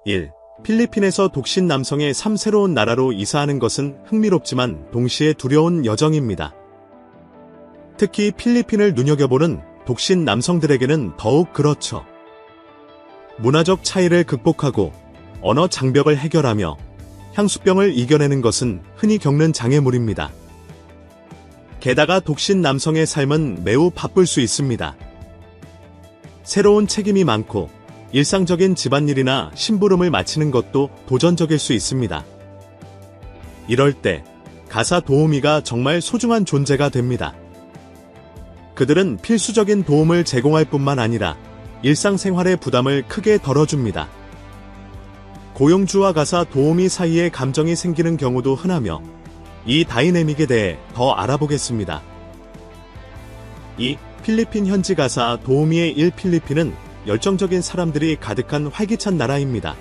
1. 필리핀에서 독신 남성의 새로운 나라로 이사하는 것은 흥미롭지만 동시에 두려운 여정입니다. 특히 필리핀을 눈여겨보는 독신 남성들에게는 더욱 그렇죠. 문화적 차이를 극복하고 언어 장벽을 해결하며 향수병을 이겨내는 것은 흔히 겪는 장애물입니다. 게다가 독신 남성의 삶은 매우 바쁠 수 있습니다. 새로운 책임이 많고 일상적인 집안일이나 심부름을 마치는 것도 도전적일 수 있습니다. 이럴 때 가사 도우미가 정말 소중한 존재가 됩니다. 그들은 필수적인 도움을 제공할 뿐만 아니라 일상생활의 부담을 크게 덜어줍니다. 고용주와 가사 도우미 사이에 감정이 생기는 경우도 흔하며 이 다이내믹에 대해 더 알아보겠습니다. 2. 필리핀 현지 가사 도우미의 일. 필리핀은 열정적인 사람들이 가득한 활기찬 나라입니다.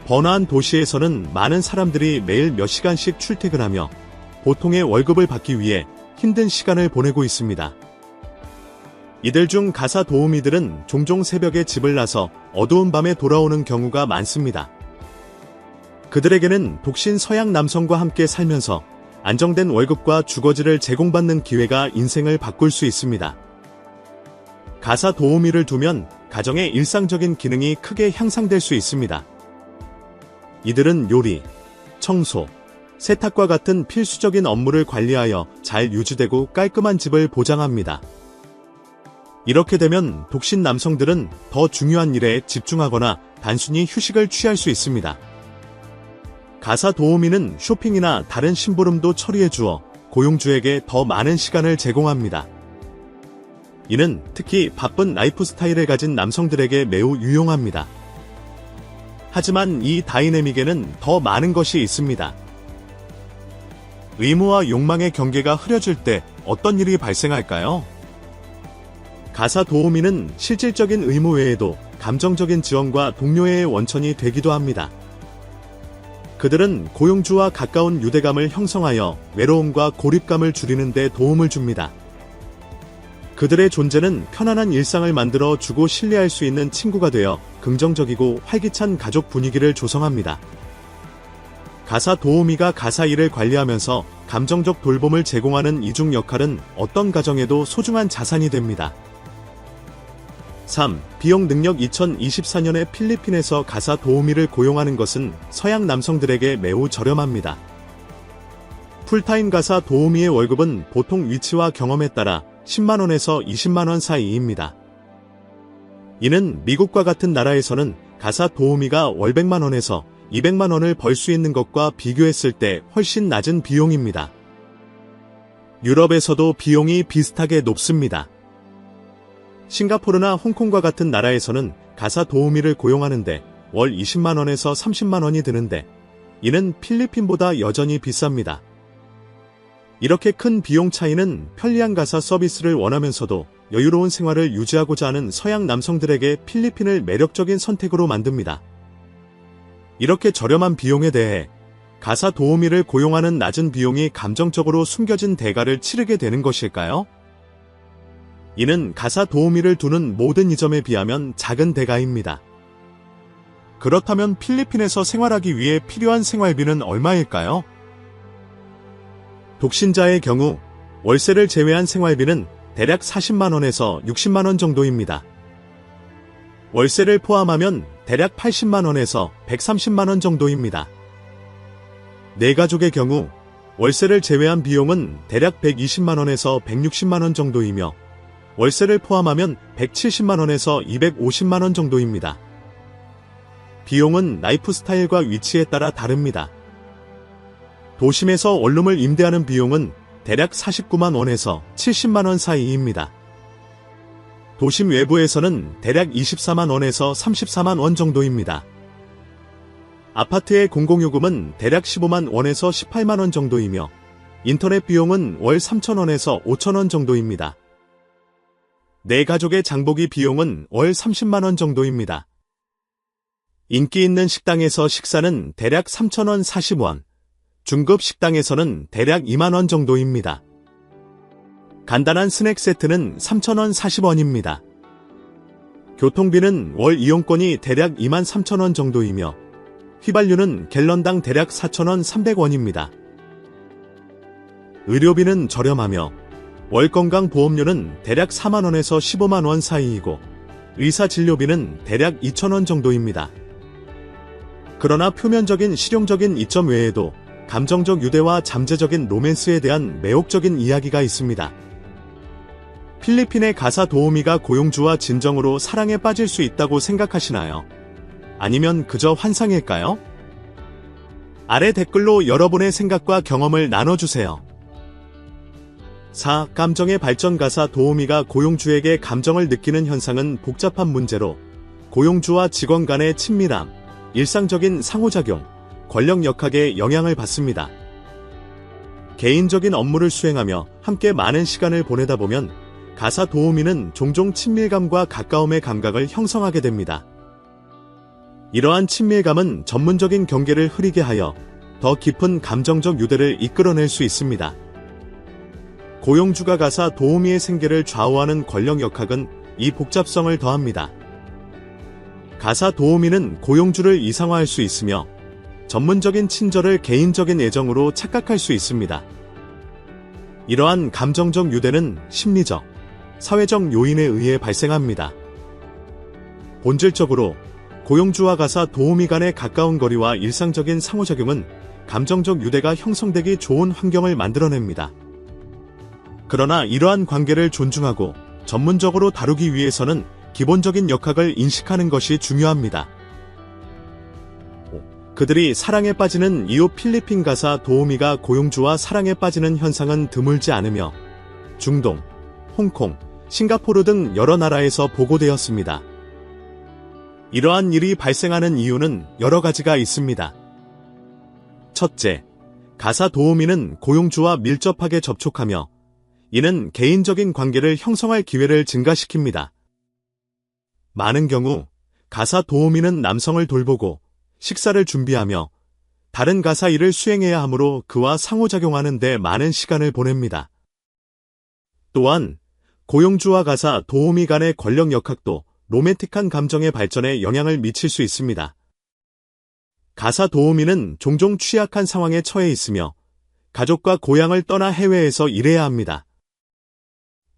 번화한 도시에서는 많은 사람들이 매일 몇 시간씩 출퇴근하며 보통의 월급을 받기 위해 힘든 시간을 보내고 있습니다. 이들 중 가사 도우미들은 종종 새벽에 집을 나서 어두운 밤에 돌아오는 경우가 많습니다. 그들에게는 독신 서양 남성과 함께 살면서 안정된 월급과 주거지를 제공받는 기회가 인생을 바꿀 수 있습니다. 가사 도우미를 두면 가정의 일상적인 기능이 크게 향상될 수 있습니다. 이들은 요리, 청소, 세탁과 같은 필수적인 업무를 관리하여 잘 유지되고 깔끔한 집을 보장합니다. 이렇게 되면 독신 남성들은 더 중요한 일에 집중하거나 단순히 휴식을 취할 수 있습니다. 가사 도우미는 쇼핑이나 다른 심부름도 처리해 주어 고용주에게 더 많은 시간을 제공합니다. 이는 특히 바쁜 라이프 스타일을 가진 남성들에게 매우 유용합니다. 하지만 이 다이내믹에는 더 많은 것이 있습니다. 의무와 욕망의 경계가 흐려질 때 어떤 일이 발생할까요? 가사 도우미는 실질적인 의무 외에도 감정적인 지원과 동료애의 원천이 되기도 합니다. 그들은 고용주와 가까운 유대감을 형성하여 외로움과 고립감을 줄이는 데 도움을 줍니다. 그들의 존재는 편안한 일상을 만들어 주고 신뢰할 수 있는 친구가 되어 긍정적이고 활기찬 가족 분위기를 조성합니다. 가사 도우미가 가사 일을 관리하면서 감정적 돌봄을 제공하는 이중 역할은 어떤 가정에도 소중한 자산이 됩니다. 3. 비용 능력 2024년에 필리핀에서 가사 도우미를 고용하는 것은 서양 남성들에게 매우 저렴합니다. 풀타임 가사 도우미의 월급은 보통 위치와 경험에 따라 10만원에서 20만원 사이입니다. 이는 미국과 같은 나라에서는 가사 도우미가 월 100만원에서 200만원을 벌 수 있는 것과 비교했을 때 훨씬 낮은 비용입니다. 유럽에서도 비용이 비슷하게 높습니다. 싱가포르나 홍콩과 같은 나라에서는 가사 도우미를 고용하는데 월 20만원에서 30만원이 드는데 이는 필리핀보다 여전히 비쌉니다. 이렇게 큰 비용 차이는 편리한 가사 서비스를 원하면서도 여유로운 생활을 유지하고자 하는 서양 남성들에게 필리핀을 매력적인 선택으로 만듭니다. 이렇게 저렴한 비용에 대해 가사 도우미를 고용하는 낮은 비용이 감정적으로 숨겨진 대가를 치르게 되는 것일까요? 이는 가사 도우미를 두는 모든 이점에 비하면 작은 대가입니다. 그렇다면 필리핀에서 생활하기 위해 필요한 생활비는 얼마일까요? 독신자의 경우 월세를 제외한 생활비는 대략 40만원에서 60만원 정도입니다. 월세를 포함하면 대략 80만원에서 130만원 정도입니다. 네 가족의 경우 월세를 제외한 비용은 대략 120만원에서 160만원 정도이며 월세를 포함하면 170만원에서 250만원 정도입니다. 비용은 라이프 스타일과 위치에 따라 다릅니다. 도심에서 원룸을 임대하는 비용은 대략 49만 원에서 70만원 사이입니다. 도심 외부에서는 대략 24만 원에서 34만 원 정도입니다. 아파트의 공공요금은 대략 15만 원에서 18만 원 정도이며 인터넷 비용은 월 3,000원에서 5,000원 정도입니다. 네 가족의 장보기 비용은 월 30만 원 정도입니다. 인기 있는 식당에서 식사는 대략 3,000원 40원, 중급 식당에서는 대략 2만 원 정도입니다. 간단한 스낵 세트는 3,000원 40원입니다. 교통비는 월 이용권이 대략 23,000원 정도이며 휘발유는 갤런당 대략 4,000원 300원입니다. 의료비는 저렴하며 월 건강보험료는 대략 4만원에서 15만원 사이이고 의사진료비는 대략 2,000원 정도입니다. 그러나 표면적인 실용적인 이점 외에도 감정적 유대와 잠재적인 로맨스에 대한 매혹적인 이야기가 있습니다. 필리핀의 가사 도우미가 고용주와 진정으로 사랑에 빠질 수 있다고 생각하시나요? 아니면 그저 환상일까요? 아래 댓글로 여러분의 생각과 경험을 나눠주세요. 4. 감정의 발전. 가사 도우미가 고용주에게 감정을 느끼는 현상은 복잡한 문제로 고용주와 직원 간의 친밀함, 일상적인 상호작용, 권력 역학에 영향을 받습니다. 개인적인 업무를 수행하며 함께 많은 시간을 보내다 보면 가사 도우미는 종종 친밀감과 가까움의 감각을 형성하게 됩니다. 이러한 친밀감은 전문적인 경계를 흐리게 하여 더 깊은 감정적 유대를 이끌어낼 수 있습니다. 고용주가 가사 도우미의 생계를 좌우하는 권력 역학은 이 복잡성을 더합니다. 가사 도우미는 고용주를 이상화할 수 있으며 전문적인 친절을 개인적인 애정으로 착각할 수 있습니다. 이러한 감정적 유대는 심리적, 사회적 요인에 의해 발생합니다. 본질적으로 고용주와 가사 도우미 간의 가까운 거리와 일상적인 상호작용은 감정적 유대가 형성되기 좋은 환경을 만들어냅니다. 그러나 이러한 관계를 존중하고 전문적으로 다루기 위해서는 기본적인 역학을 인식하는 것이 중요합니다. 그들이 사랑에 빠지는 이유. 필리핀 가사 도우미가 고용주와 사랑에 빠지는 현상은 드물지 않으며 중동, 홍콩, 싱가포르 등 여러 나라에서 보고되었습니다. 이러한 일이 발생하는 이유는 여러 가지가 있습니다. 첫째, 가사 도우미는 고용주와 밀접하게 접촉하며 이는 개인적인 관계를 형성할 기회를 증가시킵니다. 많은 경우 가사 도우미는 남성을 돌보고 식사를 준비하며 다른 가사 일을 수행해야 하므로 그와 상호작용하는 데 많은 시간을 보냅니다. 또한 고용주와 가사 도우미 간의 권력 역학도 로맨틱한 감정의 발전에 영향을 미칠 수 있습니다. 가사 도우미는 종종 취약한 상황에 처해 있으며 가족과 고향을 떠나 해외에서 일해야 합니다.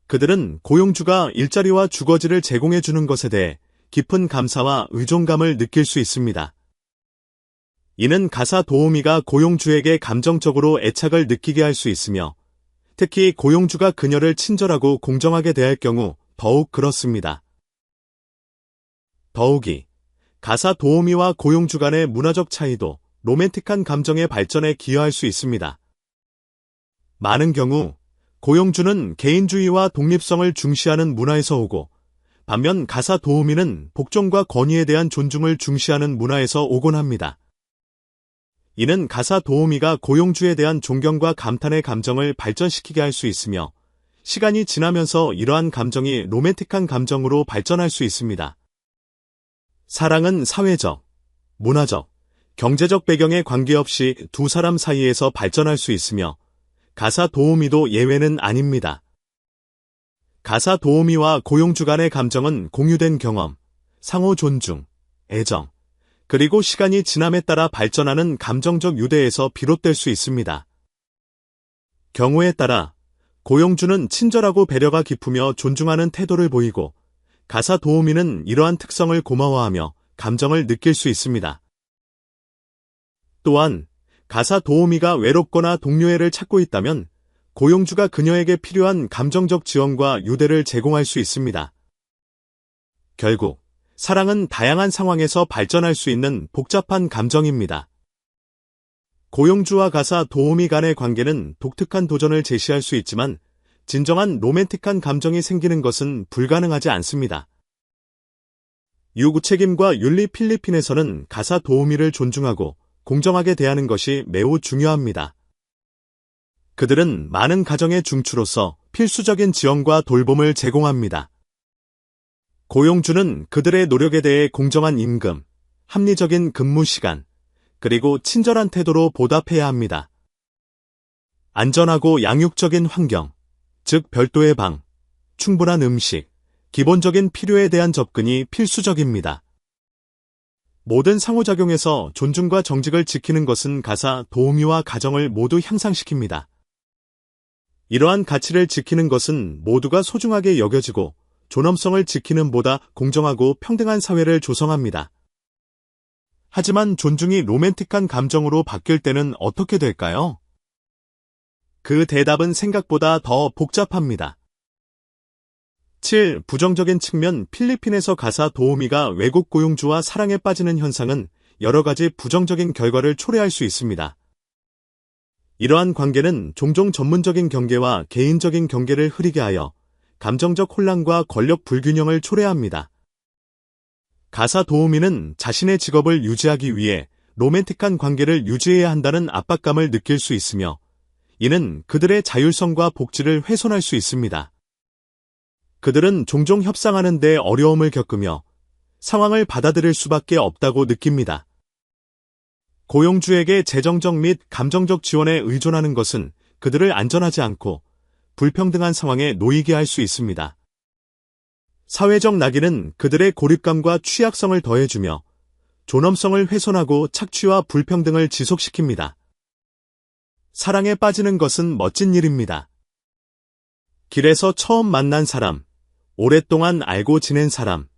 그들은 고용주가 일자리와 주거지를 제공해 주는 것에 대해 깊은 감사와 의존감을 느낄 수 있습니다. 이는 가사 도우미가 고용주에게 감정적으로 애착을 느끼게 할 수 있으며 특히 고용주가 그녀를 친절하고 공정하게 대할 경우 더욱 그렇습니다. 더욱이 가사 도우미와 고용주 간의 문화적 차이도 로맨틱한 감정의 발전에 기여할 수 있습니다. 많은 경우 고용주는 개인주의와 독립성을 중시하는 문화에서 오고 반면 가사 도우미는 복종과 권위에 대한 존중을 중시하는 문화에서 오곤 합니다. 이는 가사 도우미가 고용주에 대한 존경과 감탄의 감정을 발전시키게 할 수 있으며 시간이 지나면서 이러한 감정이 로맨틱한 감정으로 발전할 수 있습니다. 사랑은 사회적, 문화적, 경제적 배경에 관계없이 두 사람 사이에서 발전할 수 있으며 가사 도우미도 예외는 아닙니다. 가사 도우미와 고용주 간의 감정은 공유된 경험, 상호 존중, 애정, 그리고 시간이 지남에 따라 발전하는 감정적 유대에서 비롯될 수 있습니다. 경우에 따라 고용주는 친절하고 배려가 깊으며 존중하는 태도를 보이고 가사 도우미는 이러한 특성을 고마워하며 감정을 느낄 수 있습니다. 또한 가사 도우미가 외롭거나 동료애를 찾고 있다면 고용주가 그녀에게 필요한 감정적 지원과 유대를 제공할 수 있습니다. 결국 사랑은 다양한 상황에서 발전할 수 있는 복잡한 감정입니다. 고용주와 가사 도우미 간의 관계는 독특한 도전을 제시할 수 있지만 진정한 로맨틱한 감정이 생기는 것은 불가능하지 않습니다. 유구책임과 윤리. 필리핀에서는 가사 도우미를 존중하고 공정하게 대하는 것이 매우 중요합니다. 그들은 많은 가정의 중추로서 필수적인 지원과 돌봄을 제공합니다. 고용주는 그들의 노력에 대해 공정한 임금, 합리적인 근무 시간, 그리고 친절한 태도로 보답해야 합니다. 안전하고 양육적인 환경, 즉 별도의 방, 충분한 음식, 기본적인 필요에 대한 접근이 필수적입니다. 모든 상호작용에서 존중과 정직을 지키는 것은 가사, 도우미와 가정을 모두 향상시킵니다. 이러한 가치를 지키는 것은 모두가 소중하게 여겨지고 존엄성을 지키는 보다 공정하고 평등한 사회를 조성합니다. 하지만 존중이 로맨틱한 감정으로 바뀔 때는 어떻게 될까요? 그 대답은 생각보다 더 복잡합니다. 7. 부정적인 측면. 필리핀에서 가사 도우미가 외국 고용주와 사랑에 빠지는 현상은 여러 가지 부정적인 결과를 초래할 수 있습니다. 이러한 관계는 종종 전문적인 경계와 개인적인 경계를 흐리게 하여 감정적 혼란과 권력 불균형을 초래합니다. 가사 도우미는 자신의 직업을 유지하기 위해 로맨틱한 관계를 유지해야 한다는 압박감을 느낄 수 있으며, 이는 그들의 자율성과 복지를 훼손할 수 있습니다. 그들은 종종 협상하는 데 어려움을 겪으며 상황을 받아들일 수밖에 없다고 느낍니다. 고용주에게 재정적 및 감정적 지원에 의존하는 것은 그들을 안전하지 않고 불평등한 상황에 놓이게 할 수 있습니다. 사회적 낙인은 그들의 고립감과 취약성을 더해주며 존엄성을 훼손하고 착취와 불평등을 지속시킵니다. 사랑에 빠지는 것은 멋진 일입니다. 길에서 처음 만난 사람, 오랫동안 알고 지낸 사람,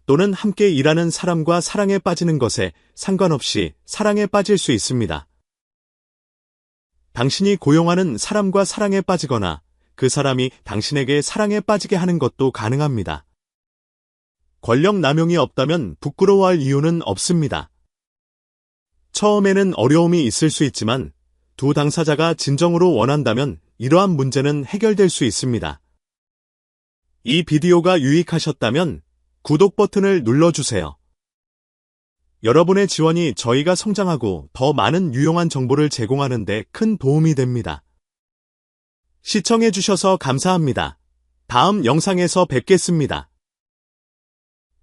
또는 함께 일하는 사람과 사랑에 빠지는 것에 상관없이 사랑에 빠질 수 있습니다. 당신이 고용하는 사람과 사랑에 빠지거나 그 사람이 당신에게 사랑에 빠지게 하는 것도 가능합니다. 권력 남용이 없다면 부끄러워할 이유는 없습니다. 처음에는 어려움이 있을 수 있지만 두 당사자가 진정으로 원한다면 이러한 문제는 해결될 수 있습니다. 이 비디오가 유익하셨다면 구독 버튼을 눌러주세요. 여러분의 지원이 저희가 성장하고 더 많은 유용한 정보를 제공하는 데 큰 도움이 됩니다. 시청해주셔서 감사합니다. 다음 영상에서 뵙겠습니다.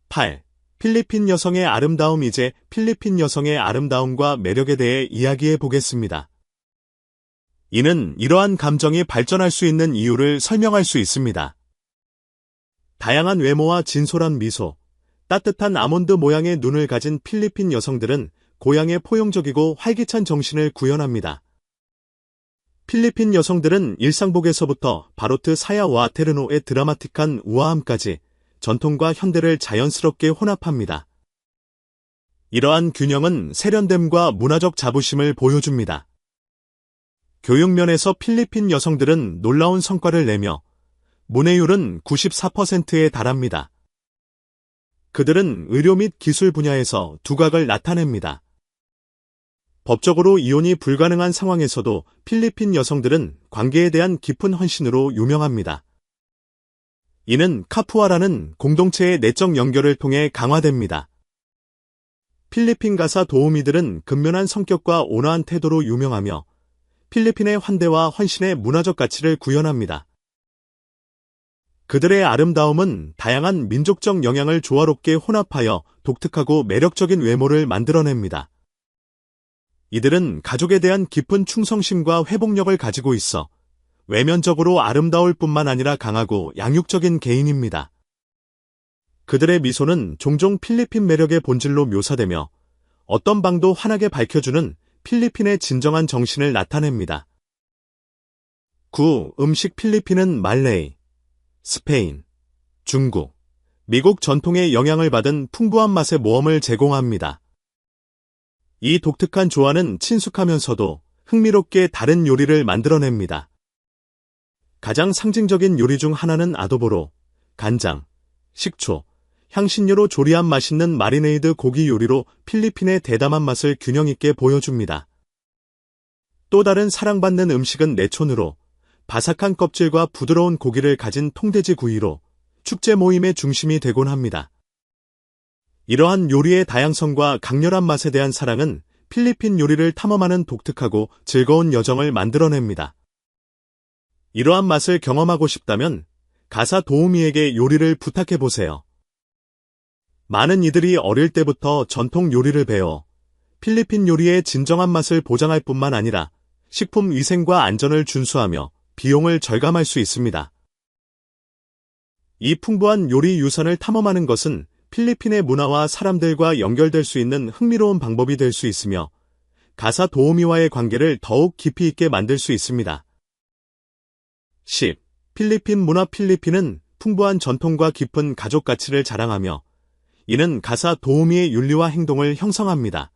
8. 필리핀 여성의 아름다움. 이제 필리핀 여성의 아름다움과 매력에 대해 이야기해 보겠습니다. 이는 이러한 감정이 발전할 수 있는 이유를 설명할 수 있습니다. 다양한 외모와 진솔한 미소, 따뜻한 아몬드 모양의 눈을 가진 필리핀 여성들은 고향의 포용적이고 활기찬 정신을 구현합니다. 필리핀 여성들은 일상복에서부터 바로트 사야와 테르노의 드라마틱한 우아함까지 전통과 현대를 자연스럽게 혼합합니다. 이러한 균형은 세련됨과 문화적 자부심을 보여줍니다. 교육면에서 필리핀 여성들은 놀라운 성과를 내며 문해율은 94%에 달합니다. 그들은 의료 및 기술 분야에서 두각을 나타냅니다. 법적으로 이혼이 불가능한 상황에서도 필리핀 여성들은 관계에 대한 깊은 헌신으로 유명합니다. 이는 카푸아라는 공동체의 내적 연결을 통해 강화됩니다. 필리핀 가사 도우미들은 근면한 성격과 온화한 태도로 유명하며 필리핀의 환대와 헌신의 문화적 가치를 구현합니다. 그들의 아름다움은 다양한 민족적 영향을 조화롭게 혼합하여 독특하고 매력적인 외모를 만들어냅니다. 이들은 가족에 대한 깊은 충성심과 회복력을 가지고 있어 외면적으로 아름다울 뿐만 아니라 강하고 양육적인 개인입니다. 그들의 미소는 종종 필리핀 매력의 본질로 묘사되며 어떤 방도 환하게 밝혀주는 필리핀의 진정한 정신을 나타냅니다. 9. 음식. 필리핀은 말레이, 스페인, 중국, 미국 전통의 영향을 받은 풍부한 맛의 모험을 제공합니다. 이 독특한 조화는 친숙하면서도 흥미롭게 다른 요리를 만들어냅니다. 가장 상징적인 요리 중 하나는 아도보로, 간장, 식초, 향신료로 조리한 맛있는 마리네이드 고기 요리로 필리핀의 대담한 맛을 균형 있게 보여줍니다. 또 다른 사랑받는 음식은 레촌으로, 바삭한 껍질과 부드러운 고기를 가진 통돼지 구이로 축제 모임의 중심이 되곤 합니다. 이러한 요리의 다양성과 강렬한 맛에 대한 사랑은 필리핀 요리를 탐험하는 독특하고 즐거운 여정을 만들어냅니다. 이러한 맛을 경험하고 싶다면 가사 도우미에게 요리를 부탁해보세요. 많은 이들이 어릴 때부터 전통 요리를 배워 필리핀 요리의 진정한 맛을 보장할 뿐만 아니라 식품 위생과 안전을 준수하며 비용을 절감할 수 있습니다. 이 풍부한 요리 유산을 탐험하는 것은 필리핀의 문화와 사람들과 연결될 수 있는 흥미로운 방법이 될 수 있으며 가사 도우미와의 관계를 더욱 깊이 있게 만들 수 있습니다. 10. 필리핀 문화. 필리핀은 풍부한 전통과 깊은 가족 가치를 자랑하며 이는 가사 도우미의 윤리와 행동을 형성합니다.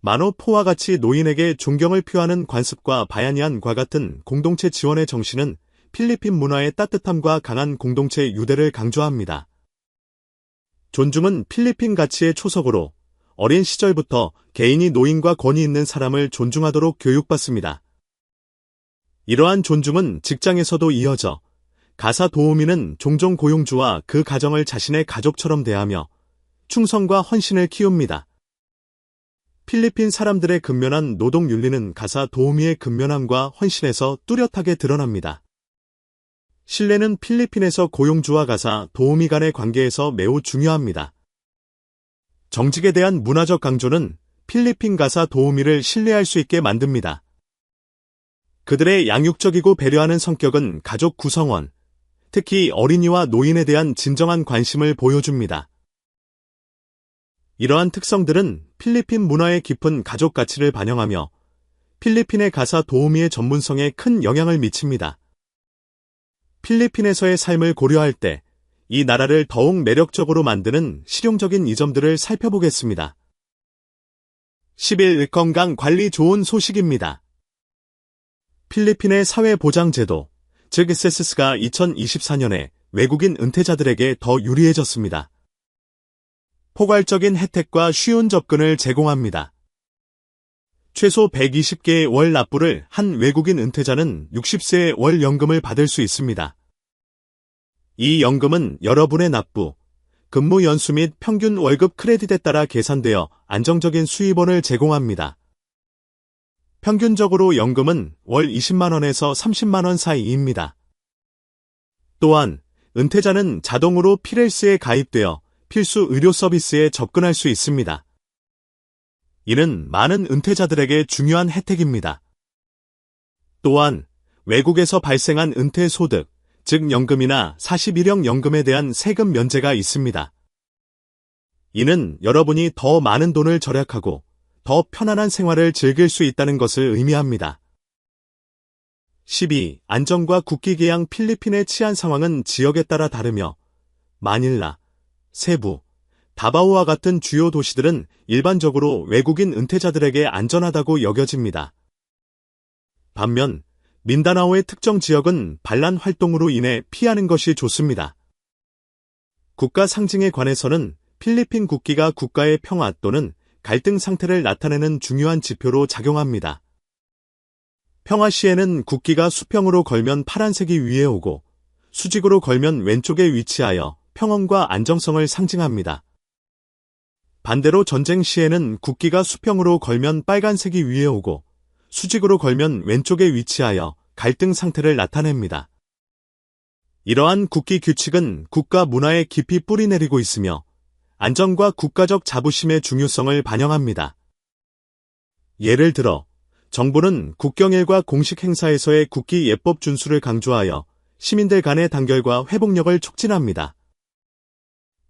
마노포와 같이 노인에게 존경을 표하는 관습과 바야니안과 같은 공동체 지원의 정신은 필리핀 문화의 따뜻함과 강한 공동체 유대를 강조합니다. 존중은 필리핀 가치의 초석으로 어린 시절부터 개인이 노인과 권위 있는 사람을 존중하도록 교육받습니다. 이러한 존중은 직장에서도 이어져 가사 도우미는 종종 고용주와 그 가정을 자신의 가족처럼 대하며 충성과 헌신을 키웁니다. 필리핀 사람들의 근면한 노동 윤리는 가사 도우미의 근면함과 헌신에서 뚜렷하게 드러납니다. 신뢰는 필리핀에서 고용주와 가사 도우미 간의 관계에서 매우 중요합니다. 정직에 대한 문화적 강조는 필리핀 가사 도우미를 신뢰할 수 있게 만듭니다. 그들의 양육적이고 배려하는 성격은 가족 구성원, 특히 어린이와 노인에 대한 진정한 관심을 보여줍니다. 이러한 특성들은 필리핀 문화의 깊은 가족 가치를 반영하며 필리핀의 가사 도우미의 전문성에 큰 영향을 미칩니다. 필리핀에서의 삶을 고려할 때 이 나라를 더욱 매력적으로 만드는 실용적인 이점들을 살펴보겠습니다. 11. 건강 관리. 좋은 소식입니다. 필리핀의 사회보장제도, 즉 세스가 2024년에 외국인 은퇴자들에게 더 유리해졌습니다. 포괄적인 혜택과 쉬운 접근을 제공합니다. 최소 120개의 월 납부를 한 외국인 은퇴자는 60세의 월 연금을 받을 수 있습니다. 이 연금은 여러분의 납부, 근무 연수 및 평균 월급 크레딧에 따라 계산되어 안정적인 수입원을 제공합니다. 평균적으로 연금은 월 20만원에서 30만원 사이입니다. 또한 은퇴자는 자동으로 피렐스에 가입되어 필수 의료 서비스에 접근할 수 있습니다. 이는 많은 은퇴자들에게 중요한 혜택입니다. 또한 외국에서 발생한 은퇴 소득, 즉 연금이나 41형 연금에 대한 세금 면제가 있습니다. 이는 여러분이 더 많은 돈을 절약하고 더 편안한 생활을 즐길 수 있다는 것을 의미합니다. 12. 안전과 국기개양. 필리핀의 치안 상황은 지역에 따라 다르며 마닐라, 세부, 다바오와 같은 주요 도시들은 일반적으로 외국인 은퇴자들에게 안전하다고 여겨집니다. 반면 민다나오의 특정 지역은 반란 활동으로 인해 피하는 것이 좋습니다. 국가 상징에 관해서는 필리핀 국기가 국가의 평화 또는 갈등 상태를 나타내는 중요한 지표로 작용합니다. 평화 시에는 국기가 수평으로 걸면 파란색이 위에 오고 수직으로 걸면 왼쪽에 위치하여 평온과 안정성을 상징합니다. 반대로 전쟁 시에는 국기가 수평으로 걸면 빨간색이 위에 오고 수직으로 걸면 왼쪽에 위치하여 갈등 상태를 나타냅니다. 이러한 국기 규칙은 국가 문화에 깊이 뿌리내리고 있으며 안전과 국가적 자부심의 중요성을 반영합니다. 예를 들어 정부는 국경일과 공식 행사에서의 국기 예법 준수를 강조하여 시민들 간의 단결과 회복력을 촉진합니다.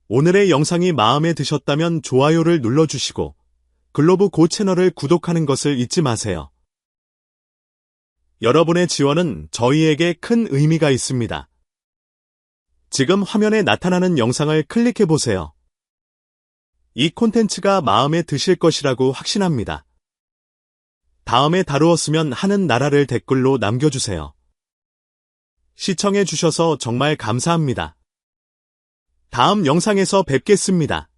오늘의 영상이 마음에 드셨다면 좋아요를 눌러주시고 글로브 고 채널을 구독하는 것을 잊지 마세요. 여러분의 지원은 저희에게 큰 의미가 있습니다. 지금 화면에 나타나는 영상을 클릭해보세요. 이 콘텐츠가 마음에 드실 것이라고 확신합니다. 다음에 다루었으면 하는 나라를 댓글로 남겨주세요. 시청해주셔서 정말 감사합니다. 다음 영상에서 뵙겠습니다.